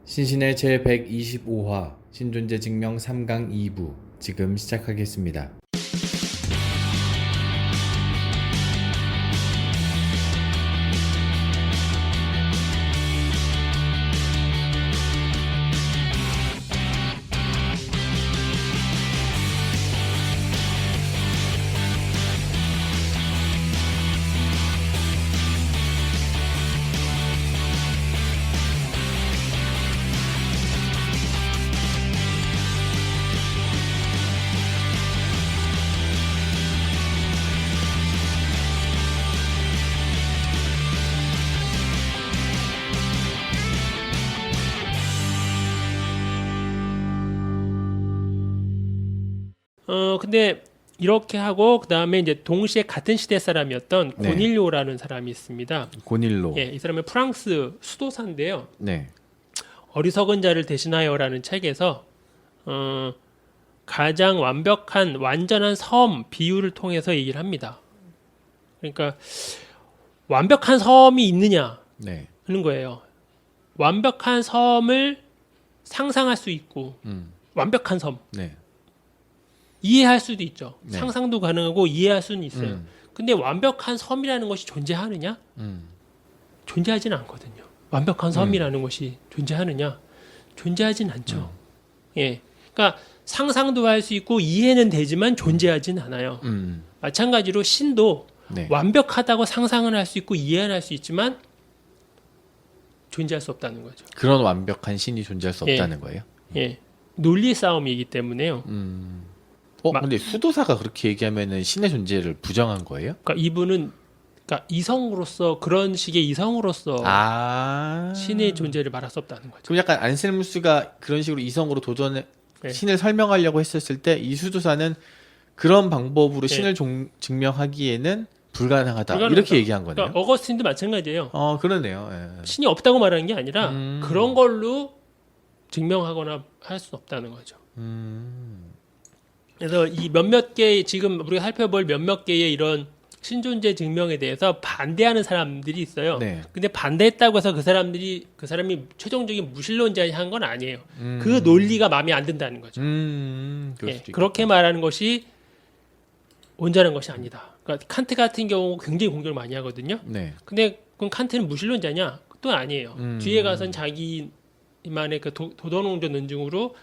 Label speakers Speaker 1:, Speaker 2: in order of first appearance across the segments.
Speaker 1: 신신의 제125화 신존재 증명 3강 2부 지금 시작하겠습니다.
Speaker 2: 근데 이렇게 하고 그 다음에 이제 동시에 같은 시대 사람이었던
Speaker 1: 네.
Speaker 2: 고닐료라는 사람이 있습니다.
Speaker 1: 고닐로.
Speaker 2: 예, 이 사람은 프랑스 수도사인데요.
Speaker 1: 네.
Speaker 2: 어리석은 자를 대신하여라는 책에서 가장 완벽한 완전한 섬 비유를 통해서 얘기를 합니다. 그러니까 완벽한 섬이 있느냐
Speaker 1: 네.
Speaker 2: 하는 거예요. 완벽한 섬을 상상할 수 있고 완벽한 섬
Speaker 1: 네.
Speaker 2: 이해할 수도 있죠.
Speaker 1: 네.
Speaker 2: 상상도 가능하고 이해할 수는 있어요. 근데 완벽한 섬이라는 것이 존재하느냐? 존재하지는 않거든요. 완벽한 섬이라는 것이 존재하느냐? 존재하진 않죠. 예. 그러니까 상상도 할 수 있고 이해는 되지만 존재하진 않아요. 마찬가지로 신도
Speaker 1: 네.
Speaker 2: 완벽하다고 상상은 할 수 있고 이해는 할 수 있지만 존재할 수 없다는 거죠.
Speaker 1: 그런 완벽한 신이 존재할 수
Speaker 2: 예.
Speaker 1: 없다는 거예요?
Speaker 2: 예. 논리 싸움이기 때문에요.
Speaker 1: 근데 수도사가 그렇게 얘기하면은 신의 존재를 부정한 거예요?
Speaker 2: 그러니까 이분은 그러니까 이성으로서 그런 식의 이성으로서 신의 존재를 말할 수 없다는 거죠.
Speaker 1: 그럼 약간 안셀무스가 그런 식으로 이성으로 도전해
Speaker 2: 네.
Speaker 1: 신을 설명하려고 했었을 때 이 수도사는 그런 방법으로
Speaker 2: 네.
Speaker 1: 신을 증명하기에는 불가능하다.
Speaker 2: 불가능하다.
Speaker 1: 이렇게 얘기한 거네요.
Speaker 2: 그러니까 어거스틴도 마찬가지예요.
Speaker 1: 그러네요. 예.
Speaker 2: 신이 없다고 말하는 게 아니라 그런 걸로 증명하거나 할 수 없다는 거죠. 그래서 이 몇몇 개의 지금 우리가 살펴볼 몇몇 개의 이런 신존재 증명에 대해서 반대하는 사람들이 있어요.
Speaker 1: 네.
Speaker 2: 근데 반대했다고 해서 그 사람이 최종적인 무신론자한 건 아니에요. 그 논리가 마음에 안 든다는 거죠.
Speaker 1: 그럴
Speaker 2: 예,
Speaker 1: 수도
Speaker 2: 그렇게
Speaker 1: 있겠다.
Speaker 2: 말하는 것이 온전한 것이 아니다. 그러니까 칸트 같은 경우 굉장히 공격을 많이 하거든요.
Speaker 1: 네.
Speaker 2: 근데 그럼 칸트는 무신론자냐? 또 아니에요. 뒤에 가선 자기만의 그 도덕론적 논증으로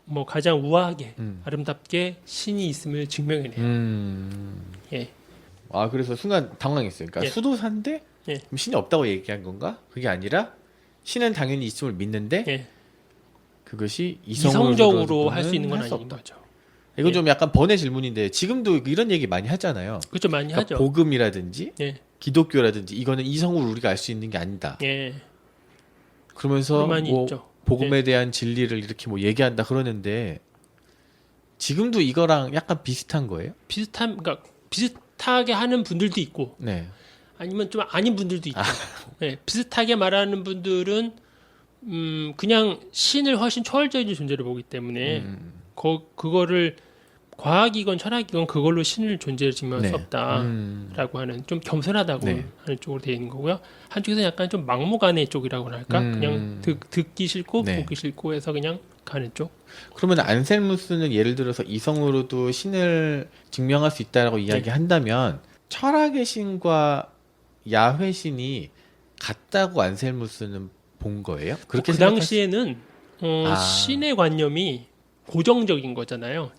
Speaker 2: 뭐 가장 우아하게 아름답게 신이 있음을 증명해내요. 예.
Speaker 1: 그래서 순간 당황했어요. 그러니까
Speaker 2: 예.
Speaker 1: 수도사인데
Speaker 2: 예.
Speaker 1: 그럼 신이 없다고 얘기한 건가? 그게 아니라 신은 당연히 있음을 믿는데
Speaker 2: 예.
Speaker 1: 그것이
Speaker 2: 이성적으로 할 수 있는 건
Speaker 1: 할수
Speaker 2: 아닌
Speaker 1: 없다.
Speaker 2: 거죠.
Speaker 1: 이건
Speaker 2: 예.
Speaker 1: 좀 약간 번외 질문인데 지금도 이런 얘기 많이 하잖아요.
Speaker 2: 그렇죠, 많이
Speaker 1: 그러니까
Speaker 2: 하죠.
Speaker 1: 복음이라든지
Speaker 2: 예.
Speaker 1: 기독교라든지 이거는 이성으로 우리가 알 수 있는 게 아니다.
Speaker 2: 예.
Speaker 1: 그러면서
Speaker 2: 많이
Speaker 1: 뭐
Speaker 2: 있죠.
Speaker 1: 복음에 대한 진리를 이렇게 뭐 얘기한다 그러는데 지금도 이거랑 약간 비슷한 거예요?
Speaker 2: 그러니까 비슷하게 하는 분들도 있고
Speaker 1: 네.
Speaker 2: 아니면 좀 아닌 분들도 있죠. 예, 비슷하게 말하는 분들은 그냥 신을 훨씬 초월적인 존재로 보기 때문에 그거를 과학이건 철학이건 그걸로 신을 존재를 증명할
Speaker 1: 네.
Speaker 2: 수 없다라고 하는 좀 겸손하다고
Speaker 1: 네.
Speaker 2: 하는 쪽으로 되어 있는 거고요. 한쪽에서는 약간 좀 막무가내 쪽이라고 할까? 그냥 듣기 싫고
Speaker 1: 네.
Speaker 2: 보기 싫고 해서 그냥 가는 쪽.
Speaker 1: 그러면 안셀무스는 예를 들어서 이성으로도 신을 증명할 수 있다라고 이야기한다면 철학의 신과 야훼 신이 같다고 안셀무스는 본 거예요? 그렇게
Speaker 2: 그
Speaker 1: 생각할
Speaker 2: 당시에는 신의 관념이 고정적인 거잖아요.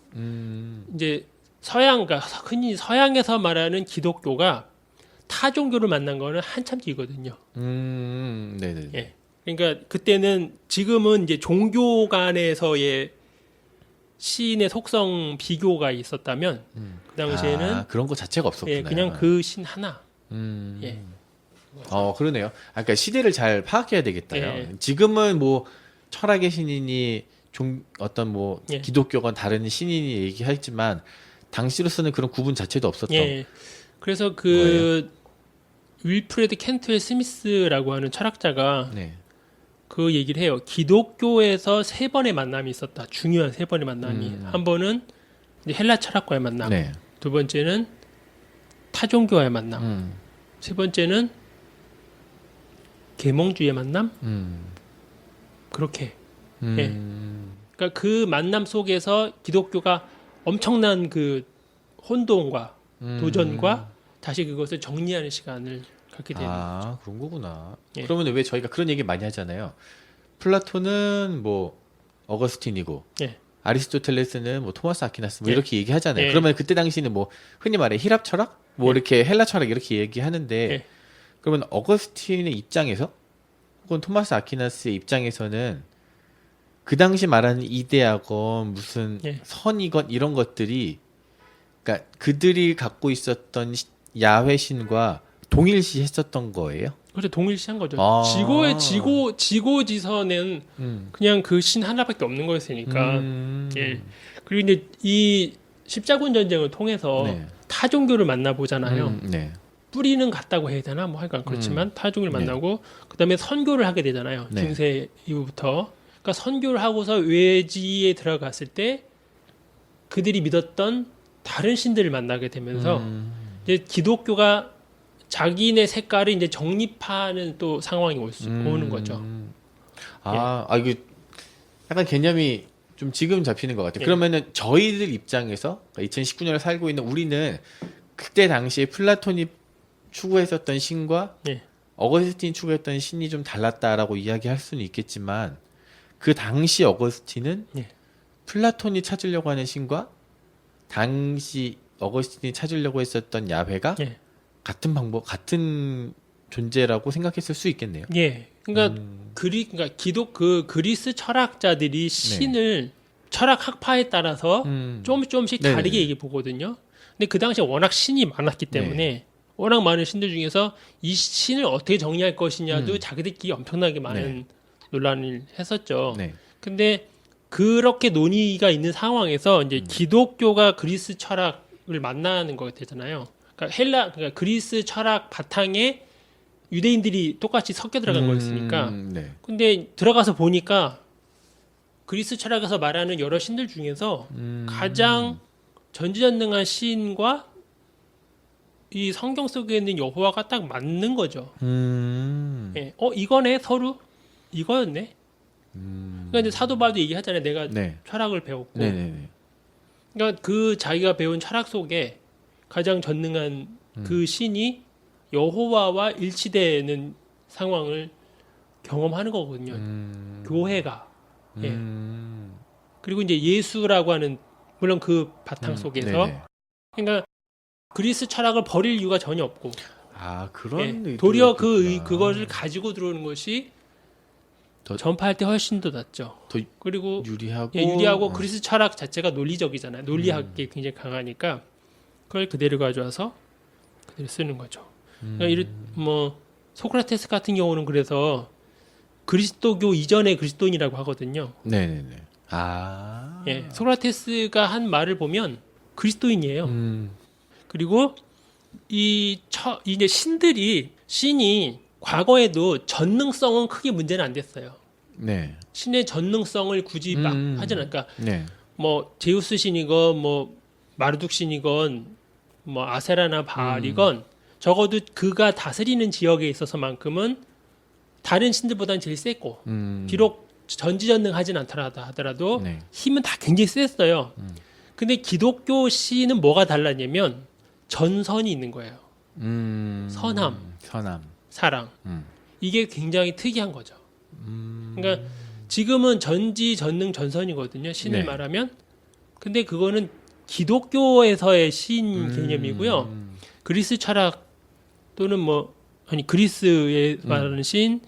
Speaker 2: 이제 그러니까 흔히 서양에서 말하는 기독교가 타 종교를 만난 거는 한참 뒤거든요.
Speaker 1: 네네.
Speaker 2: 예. 그러니까 그때는 지금은 이제 종교 간에서의 신의 속성 비교가 있었다면 그 당시에는
Speaker 1: 그런 거 자체가 없었구나.
Speaker 2: 예, 그냥 그 신 하나. 예.
Speaker 1: 그러네요. 그러니까 시대를 잘 파악해야 되겠다요.
Speaker 2: 예.
Speaker 1: 지금은 뭐 철학의 신인이 어떤 뭐
Speaker 2: 예.
Speaker 1: 기독교건 다른 신인이 얘기하지만 당시로서는 그런 구분 자체도 없었던.
Speaker 2: 예. 그래서 그 윌프레드 켄트웰 스미스라고 하는 철학자가
Speaker 1: 네.
Speaker 2: 그 얘기를 해요. 기독교에서 3번의 만남이 있었다. 중요한 3번의 만남이. 한 번은 이제 헬라 철학과의 만남.
Speaker 1: 네.
Speaker 2: 두 번째는 타종교와의 만남. 세 번째는 계몽주의의 만남. 그렇게.
Speaker 1: 음.
Speaker 2: 그러니까 그 만남 속에서 기독교가 엄청난 그 혼돈과 도전과 다시 그것을 정리하는 시간을 갖게 되는 거죠.
Speaker 1: 그런 거구나.
Speaker 2: 예.
Speaker 1: 그러면 왜 저희가 그런 얘기 많이 하잖아요. 플라톤은 뭐 어거스틴이고
Speaker 2: 예.
Speaker 1: 아리스토텔레스는 뭐 토마스 아퀴나스 뭐
Speaker 2: 예.
Speaker 1: 이렇게 얘기하잖아요.
Speaker 2: 예.
Speaker 1: 그러면 그때 당시는 뭐 흔히 말해 힐랍 철학, 뭐
Speaker 2: 예.
Speaker 1: 이렇게 헬라 철학 이렇게 얘기하는데
Speaker 2: 예.
Speaker 1: 그러면 어거스틴의 입장에서 혹은 토마스 아퀴나스의 입장에서는 그 당시 말하는 이데아건 무슨
Speaker 2: 예.
Speaker 1: 선이건 이런 것들이 그러니까 그들이 갖고 있었던 야훼신과 동일시했었던 거예요.
Speaker 2: 그렇죠. 동일시한 거죠.
Speaker 1: 아.
Speaker 2: 지고의 지고지선은 그냥 그 신 하나밖에 없는 거였으니까. 예. 그리고 이제 이 십자군 전쟁을 통해서
Speaker 1: 네.
Speaker 2: 타 종교를 만나 보잖아요.
Speaker 1: 네.
Speaker 2: 뿌리는 같다고 해야 되나 뭐 하여간 그렇지만 타 종교를
Speaker 1: 네.
Speaker 2: 만나고 그다음에 선교를 하게 되잖아요.
Speaker 1: 네.
Speaker 2: 중세 이후부터. 그러니까 선교를 하고서 외지에 들어갔을 때 그들이 믿었던 다른 신들을 만나게 되면서 이제 기독교가 자기네 색깔을 이제 정립하는 또 상황이 오는 거죠.
Speaker 1: 이거 약간 개념이 좀 지금 잡히는 것 같아요.
Speaker 2: 예.
Speaker 1: 그러면은 저희들 입장에서 2019년을 살고 있는 우리는 그때 당시에 플라톤이 추구했었던 신과
Speaker 2: 예.
Speaker 1: 어거스틴이 추구했던 신이 좀 달랐다라고 이야기할 수는 있겠지만 그 당시 어거스틴은
Speaker 2: 예.
Speaker 1: 플라톤이 찾으려고 하는 신과 당시 어거스틴이 찾으려고 했었던 야훼가
Speaker 2: 예.
Speaker 1: 같은 방법, 같은 존재라고 생각했을 수 있겠네요.
Speaker 2: 예. 그러니까 그러니까 그리스 철학자들이 신을 철학 학파에 따라서 조금씩
Speaker 1: 네네네.
Speaker 2: 다르게 얘기해 보거든요. 근데 그 당시에 워낙 신이 많았기 때문에 워낙 많은 신들 중에서 이 신을 어떻게 정리할 것이냐도 자기들끼리 엄청나게 많은 논란을 했었죠.
Speaker 1: 네.
Speaker 2: 근데 그렇게 논의가 있는 상황에서 이제 기독교가 그리스 철학을 만나는 거 되잖아요. 그러니까 그리스 철학 바탕에 유대인들이 똑같이 섞여 들어간 거였으니까.
Speaker 1: 네.
Speaker 2: 근데 들어가서 보니까 그리스 철학에서 말하는 여러 신들 중에서 가장 전지전능한 신과 이 성경 속에 있는 여호와가 딱 맞는 거죠. 예. 이거네 서로 이거였네. 그러니까 이제 사도 바울도 얘기하잖아요. 내가
Speaker 1: 네.
Speaker 2: 철학을 배웠고.
Speaker 1: 네네네.
Speaker 2: 그러니까 그 자기가 배운 철학 속에 가장 전능한 그 신이 여호와와 일치되는 상황을 경험하는 거거든요. 교회가. 예. 그리고 이제 예수라고 하는 물론 그 바탕 속에서
Speaker 1: 네네.
Speaker 2: 그러니까 그리스 철학을 버릴 이유가 전혀 없고
Speaker 1: 그런
Speaker 2: 예.
Speaker 1: 의도가
Speaker 2: 도리어
Speaker 1: 있구나.
Speaker 2: 그거를 가지고 들어오는 것이
Speaker 1: 더-
Speaker 2: 전파할 때 훨씬 더 낫죠.
Speaker 1: 더
Speaker 2: 그리고
Speaker 1: 유리하고
Speaker 2: 유리하고 그리스 철학 자체가 논리적이잖아요. 논리학이 굉장히 강하니까 그걸 그대로 가져와서 그대로 쓰는 거죠. 그러니까 뭐 소크라테스 같은 경우는 그래서 그리스도교 이전의 그리스도인이라고 하거든요.
Speaker 1: 네네네.
Speaker 2: 예, 소크라테스가 한 말을 보면 그리스도인이에요. 그리고 이제 신이 과거에도 전능성은 크게 문제는 안 됐어요.
Speaker 1: 네.
Speaker 2: 신의 전능성을 굳이 막 하진 않으니까
Speaker 1: 네.
Speaker 2: 뭐 제우스 신이건 뭐 마르둑 신이건 뭐 아세라나 바알이건 적어도 그가 다스리는 지역에 있어서만큼은 다른 신들보다는 제일 셌고 비록 전지전능하진 않더라 하더라도
Speaker 1: 네.
Speaker 2: 힘은 다 굉장히 셌어요. 근데 기독교 신은 뭐가 달랐냐면 전선이 있는 거예요. 선함, 사랑. 이게 굉장히 특이한 거죠. 그러니까 지금은 전지전능 전선이거든요. 신을
Speaker 1: 네.
Speaker 2: 말하면. 근데 그거는 기독교에서의 신 개념이고요. 그리스 철학 또는 그리스에 말하는 신,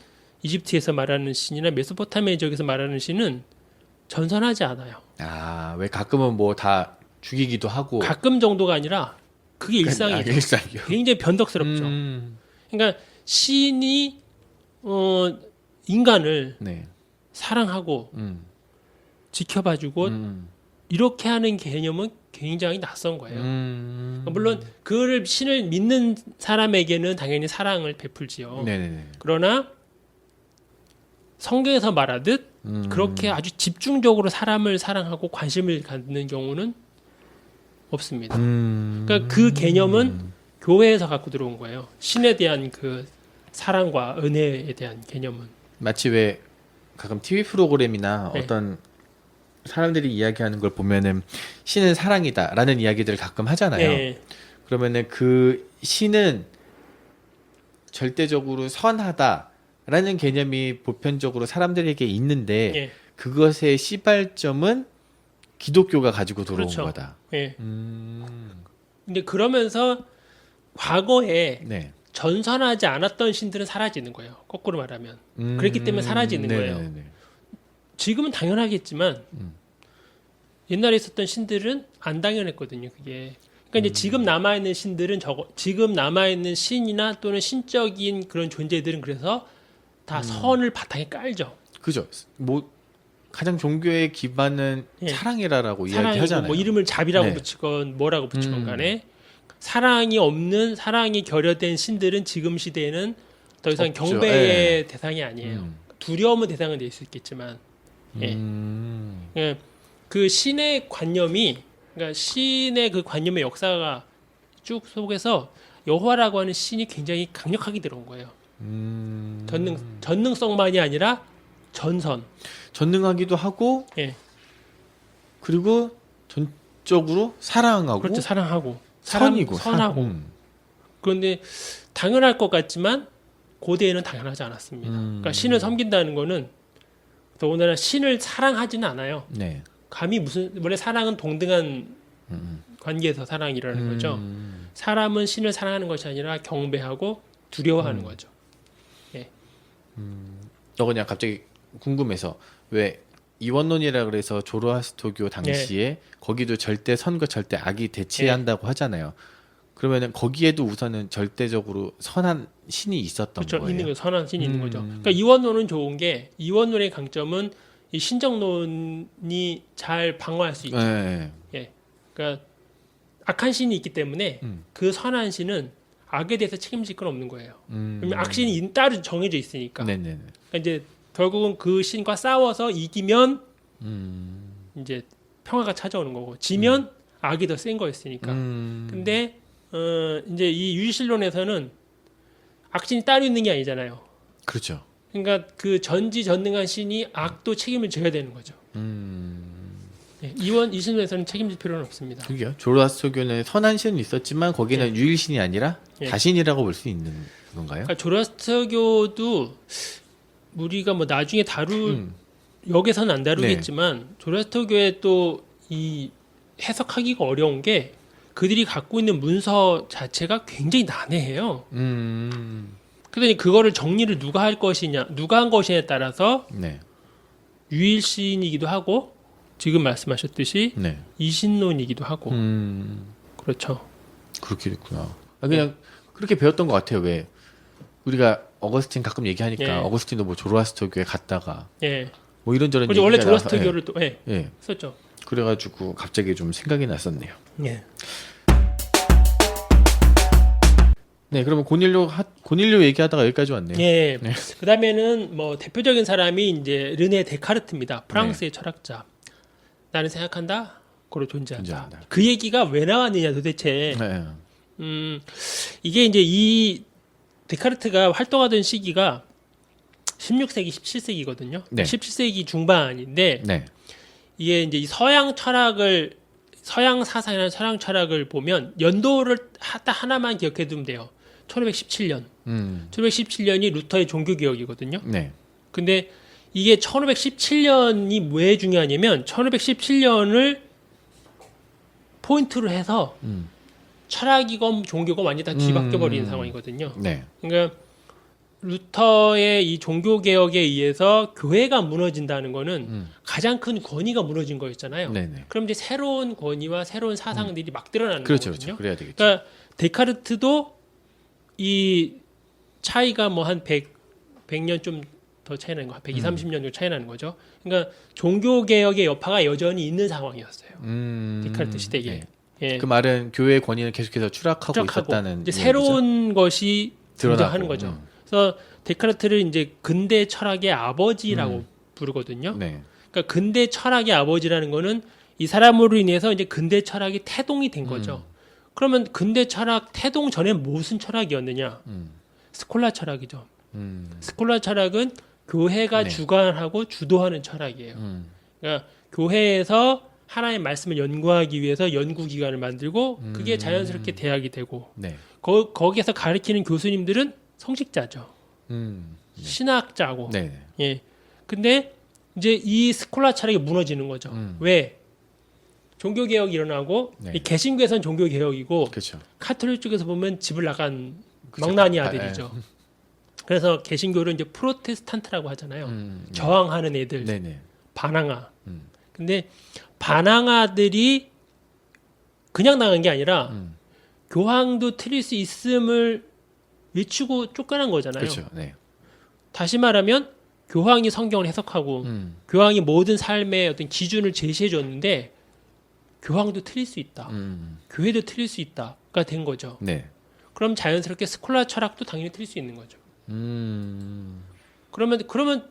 Speaker 2: 이집트에서 말하는 신이나 메소포타미아 지역에서 말하는 신은 전선하지 않아요.
Speaker 1: 왜 가끔은 뭐 다 죽이기도 하고.
Speaker 2: 가끔 정도가 아니라 그게 일상이에요.
Speaker 1: 일상이요.
Speaker 2: 굉장히 변덕스럽죠. 그러니까 신이 인간을
Speaker 1: 네.
Speaker 2: 사랑하고 지켜봐주고 이렇게 하는 개념은 굉장히 낯선 거예요. 물론 그를 신을 믿는 사람에게는 당연히 사랑을 베풀지요.
Speaker 1: 네네네.
Speaker 2: 그러나 성경에서 말하듯 그렇게 아주 집중적으로 사람을 사랑하고 관심을 갖는 경우는 없습니다. 그러니까 그 개념은 교회에서 갖고 들어온 거예요. 신에 대한 그 사랑과 은혜에 대한 개념은.
Speaker 1: 마치 왜 가끔 TV 프로그램이나
Speaker 2: 네.
Speaker 1: 어떤 사람들이 이야기하는 걸 보면은 신은 사랑이다라는 이야기들을 가끔 하잖아요.
Speaker 2: 예.
Speaker 1: 그러면은 그 신은 절대적으로 선하다라는 개념이 보편적으로 사람들에게 있는데
Speaker 2: 예.
Speaker 1: 그것의 시발점은 기독교가 가지고 들어온
Speaker 2: 그렇죠.
Speaker 1: 거다.
Speaker 2: 예. 근데 그러면서 과거에
Speaker 1: 네.
Speaker 2: 전선하지 않았던 신들은 사라지는 거예요. 거꾸로 말하면. 그랬기 때문에 사라지는 거예요.
Speaker 1: 네네네.
Speaker 2: 지금은 당연하겠지만 옛날에 있었던 신들은 안 당연했거든요. 그게. 그러니까 이제 지금 남아 있는 신들은 지금 남아 있는 신이나 또는 신적인 그런 존재들은 그래서 다 선을 바탕에 깔죠.
Speaker 1: 그죠. 뭐 가장 종교의 기반은
Speaker 2: 예.
Speaker 1: 사랑이라라고
Speaker 2: 사랑이고
Speaker 1: 이야기하잖아요.
Speaker 2: 뭐 이름을 자비라고
Speaker 1: 네.
Speaker 2: 붙이건 뭐라고 붙이건 간에 사랑이 없는 사랑이 결여된 신들은 지금 시대에는 더 이상
Speaker 1: 없죠.
Speaker 2: 경배의 대상이 아니에요. 두려움의 대상은 될 수 있겠지만 예. 예. 그 신의 관념이 그러니까 신의 그 관념의 역사가 쭉 속에서 여호와라고 하는 신이 굉장히 강력하게 들어온 거예요. 전능성만이 아니라 전선.
Speaker 1: 전능하기도 하고
Speaker 2: 예.
Speaker 1: 그리고 전적으로 사랑하고
Speaker 2: 그렇죠. 사랑하고
Speaker 1: 선이고
Speaker 2: 선하고. 그런데 당연할 것 같지만 고대에는 당연하지 않았습니다. 그러니까 신을 섬긴다는 거는 더군다나 신을 사랑하지는 않아요.
Speaker 1: 네.
Speaker 2: 감히 무슨 원래 사랑은 동등한 관계에서 사랑이라는 거죠. 사람은 신을 사랑하는 것이 아니라 경배하고 두려워하는 거죠.
Speaker 1: 너 그냥 갑자기 궁금해서 왜 이원론이라 그래서 조로아스터교 당시에 거기도 절대 선과 절대 악이 대치한다고 하잖아요. 그러면은 거기에도 우선은 절대적으로 선한 신이 있었던
Speaker 2: 그렇죠.
Speaker 1: 거예요.
Speaker 2: 있는 거 선한 신이 있는 거죠. 그러니까 이원론은 좋은 게 이원론의 강점은 이 신정론이 잘 방어할 수 있죠.
Speaker 1: 네.
Speaker 2: 예. 그러니까 악한 신이 있기 때문에 그 선한 신은 악에 대해서 책임질 건 없는 거예요. 왜냐면 악신이 따로 정해져 있으니까.
Speaker 1: 네네.
Speaker 2: 그러니까 이제 결국은 그 신과 싸워서 이기면 이제 평화가 찾아오는 거고 지면 악이 더 센 거였으니까. 근데 이제 이 유실론에서는 악신이 따로 있는 게 아니잖아요.
Speaker 1: 그렇죠.
Speaker 2: 그러니까 그 전지전능한 신이 악도 책임을 져야 되는 거죠. 예, 이실론에서는 책임질 필요는 없습니다.
Speaker 1: 그게요. 조로아스터교는 선한 신은 있었지만 거기는 유일신이 아니라
Speaker 2: 예.
Speaker 1: 다신이라고 볼 수 있는 건가요?
Speaker 2: 그러니까 조로아스터교도 우리가 뭐 나중에 다룰 여기서는 안 다루겠지만 조로아스터교의 또 이 해석하기가 어려운 게 그들이 갖고 있는 문서 자체가 굉장히 난해해요. 그러니 그거를 정리를 누가 할 것이냐, 누가 한 것이냐에 따라서
Speaker 1: 네.
Speaker 2: 유일신이기도 하고 지금 말씀하셨듯이
Speaker 1: 네.
Speaker 2: 이신론이기도 하고 그렇죠.
Speaker 1: 그렇게 됐구나. 그냥 그렇게 배웠던 것 같아요. 왜 우리가 어거스틴 가끔 얘기하니까
Speaker 2: 예.
Speaker 1: 어거스틴도 뭐 조로아스터교에 갔다가
Speaker 2: 예.
Speaker 1: 뭐 이런저런
Speaker 2: 그렇죠. 원래
Speaker 1: 얘기가 나서,
Speaker 2: 조로아스터교를 또
Speaker 1: 예.
Speaker 2: 썼죠.
Speaker 1: 그래가지고 갑자기 좀 생각이 났었네요.
Speaker 2: 예.
Speaker 1: 네, 그러면 고닐료 얘기하다가 여기까지 왔네요.
Speaker 2: 예. 그다음에는 뭐 대표적인 사람이 이제 르네 데카르트입니다. 프랑스의 철학자. 나는 생각한다. 고로 존재한다. 그 얘기가 왜 나왔느냐 도대체.
Speaker 1: 네.
Speaker 2: 이게 이제 이 데카르트가 활동하던 시기가 16세기, 17세기거든요.
Speaker 1: 네.
Speaker 2: 17세기 중반인데
Speaker 1: 네.
Speaker 2: 이게 이제 이 서양 철학을 서양 사상이나 서양 철학을 보면 연도를 하나만 기억해 두면 돼요. 1517년. 1517년이 루터의 종교 개혁이거든요.
Speaker 1: 네.
Speaker 2: 근데 이게 1517년이 왜 중요하냐면 1517년을 포인트로 해서 철학이건 종교건 완전히 다 뒤바뀌어 버리는 상황이거든요.
Speaker 1: 네.
Speaker 2: 그러니까 루터의 이 종교 개혁에 의해서 교회가 무너진다는 거는 가장 큰 권위가 무너진 거였잖아요.
Speaker 1: 네네.
Speaker 2: 그럼 이제 새로운 권위와 새로운 사상들이 막 드러나는
Speaker 1: 그렇죠,
Speaker 2: 거거든요.
Speaker 1: 그렇죠. 그래야 되겠죠.
Speaker 2: 그러니까 데카르트도 이 차이가 뭐 한 100년 좀 더 차이 나는 거, 한 120, 30년 정도 차이 나는 거죠. 그러니까 종교 개혁의 여파가 여전히 있는 상황이었어요. 데카르트 시대에.
Speaker 1: 네.
Speaker 2: 예.
Speaker 1: 그 말은 교회의 권위는 계속해서 추락하고 있었다는
Speaker 2: 이제
Speaker 1: 얘기죠?
Speaker 2: 새로운 것이
Speaker 1: 드러나고.
Speaker 2: 등장하는 거죠. 그래서 데카르트를 이제 근대 철학의 아버지라고 부르거든요.
Speaker 1: 네.
Speaker 2: 그러니까 근대 철학의 아버지라는 거는 이 사람으로 인해서 이제 근대 철학이 태동이 된 거죠. 그러면 근대 철학 태동 전에 무슨 철학이었느냐? 스콜라 철학이죠. 스콜라 철학은 교회가
Speaker 1: 네.
Speaker 2: 주관하고 주도하는 철학이에요. 그러니까 교회에서 하나님의 말씀을 연구하기 위해서 연구기관을 만들고 그게 자연스럽게 대학이 되고
Speaker 1: 네.
Speaker 2: 거기에서 가르치는 교수님들은 성직자죠.
Speaker 1: 네.
Speaker 2: 신학자고.
Speaker 1: 네.
Speaker 2: 예. 근데 이제 이 스콜라 철학이 무너지는 거죠. 왜? 종교개혁이 일어나고
Speaker 1: 네.
Speaker 2: 이 개신교에서는 종교개혁이고
Speaker 1: 그렇죠.
Speaker 2: 카톨릭 쪽에서 보면 집을 나간
Speaker 1: 그쵸.
Speaker 2: 망나니
Speaker 1: 아,
Speaker 2: 아들이죠. 그래서 개신교를 이제 프로테스탄트라고 하잖아요.
Speaker 1: 네.
Speaker 2: 저항하는 애들,
Speaker 1: 네네.
Speaker 2: 반항아. 근데 반항아들이 그냥 나간 게 아니라 교황도 틀릴 수 있음을 외치고 쫓겨난 거잖아요.
Speaker 1: 그렇죠. 네.
Speaker 2: 다시 말하면 교황이 성경을 해석하고 교황이 모든 삶의 어떤 기준을 제시해 줬는데 교황도 틀릴 수 있다. 교회도 틀릴 수 있다가 된 거죠.
Speaker 1: 네.
Speaker 2: 그럼 자연스럽게 스콜라 철학도 당연히 틀릴 수 있는 거죠. 그러면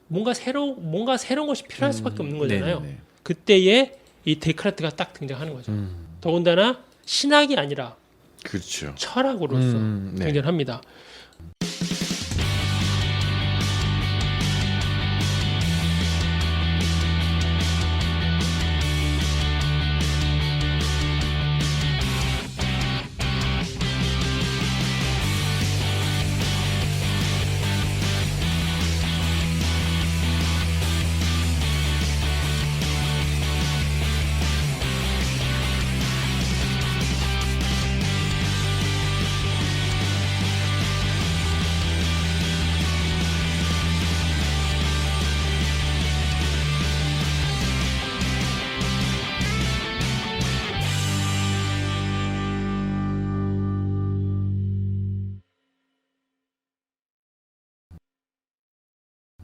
Speaker 2: 뭔가 새로운 것이 필요할 수밖에 없는 거잖아요.
Speaker 1: 네네네.
Speaker 2: 그때에 이 데카르트가 딱 등장하는 거죠. 더군다나 신학이 아니라
Speaker 1: 그렇죠.
Speaker 2: 철학으로서
Speaker 1: 네.
Speaker 2: 등장합니다.